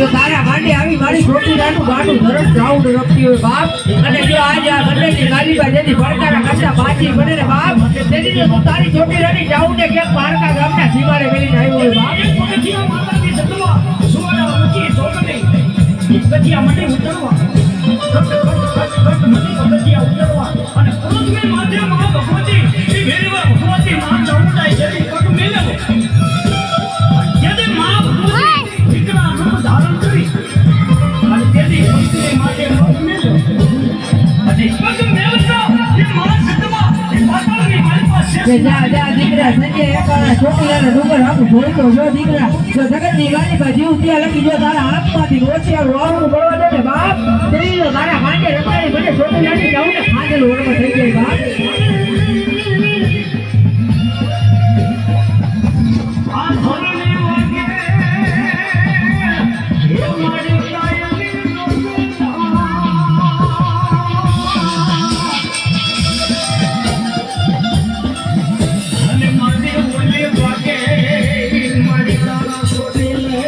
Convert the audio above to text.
તારા માંડે આવી મારી છોકરીનું ગાડું ધરસ રાઉન્ડ રખતી હોય બાપ અને જો આજે આ ગંડેની ગાલીબા જેની પડકારા કરતા બાજી બને ને બાપ તેથી તું તારી છોકરીની જાઉં ને ક્યાંક પારકા ગામના સીમારે મેલીને આવ્યો હોય બાપ અને ક્રોધને માધ્યમમાં ભગવતી એ મેળવા ભગવતી માં ચામુંડાઈ જેવી પગ મેળવો જેને માં ભગવતી વિકરા રૂપ ધારણ કરી અને તેની ભક્તિને માટે પગ મેળવો અને પગ મેળવતો એ માં સતમાં એ પાતાળની મારી પાસે જા દીકરા સંજય એકાણા છોકરીના ડુંગર આખું જોઈતો જો દીકરા જો જગતની ગાલીબા જીવ ત્યાં લખી જો તારા હાથમાંથી રોચી વાવણું પડવા દે ને બાપ તેરી તારા માંડે રખાડી મને છોકરીની જાઉં ને ખાંડેલ ઓળમાં થઈ જાય બાપ આ ધોરણે વાગે એ મારી કાયમી અને મારી ઓલે વાગે મારી તારા છોડી લે